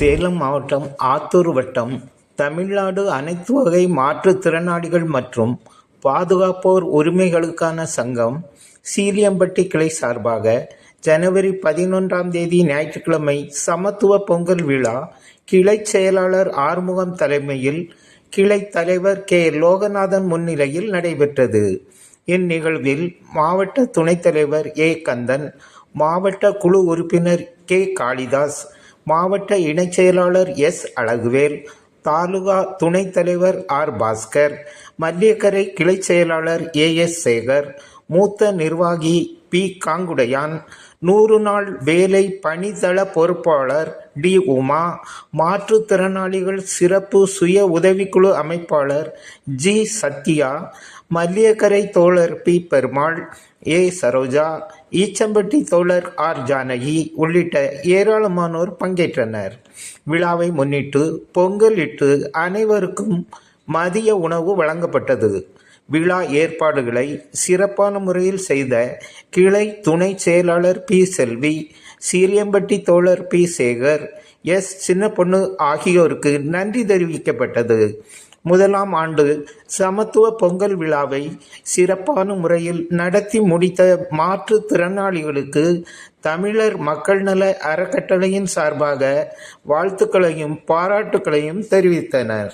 சேலம் மாவட்டம் ஆத்தூர் வட்டம் தமிழ்நாடு அனைத்து வகை மாற்றுத்திறனாளிகள் மற்றும் பாதுகாப்போர் உரிமைகளுக்கான சங்கம் சீலியம்பட்டி கிளை சார்பாக ஜனவரி 11ஆம் தேதி ஞாயிற்றுக்கிழமை சமத்துவ பொங்கல் விழா கிளை செயலாளர் ஆறுமுகம் தலைமையில் கிளை தலைவர் கே லோகநாதன் முன்னிலையில் நடைபெற்றது. இந்நிகழ்வில் மாவட்ட துணைத் தலைவர் ஏ கந்தன், மாவட்ட குழு உறுப்பினர் கே காளிதாஸ், மாவட்ட இணைச் செயலாளர் எஸ் அழகுவேல், தாலுகா துணைத் தலைவர் ஆர் பாஸ்கர், மல்லியக்கரை கிளை செயலாளர் ஏஎஸ் சேகர், மூத்த நிர்வாகி பி காங்குடையான், 100 நாள் வேலை பணிதள பொறுப்பாளர் டி உமா, மாற்றுத்திறனாளிகள் சிறப்பு சுய உதவிக்குழு அமைப்பாளர் ஜி சத்யா, மல்லியக்கரை தோழர் பி பெருமாள், ஏ சரோஜா, ஈச்சம்பட்டி தோழர் ஆர் ஜானகி உள்ளிட்ட ஏராளமானோர் பங்கேற்றனர். விழாவை முன்னிட்டு பொங்கலிட்டு அனைவருக்கும் மதிய உணவு வழங்கப்பட்டது. விழா ஏற்பாடுகளை சிறப்பான முறையில் செய்த கிளை துணை செயலாளர் பி செல்வி, சீலியம்பட்டி தோழர் பி சேகர், எஸ் சின்னப்பொண்ணு ஆகியோருக்கு நன்றி தெரிவிக்கப்பட்டது. முதலாம் ஆண்டு சமத்துவ பொங்கல் விழாவை சிறப்பான முறையில் நடத்தி முடித்த மாற்றுத்திறனாளிகளுக்கு தமிழர் மக்கள் நல அறக்கட்டளையின் சார்பாக வாழ்த்துக்களையும் பாராட்டுக்களையும் தெரிவித்தனர்.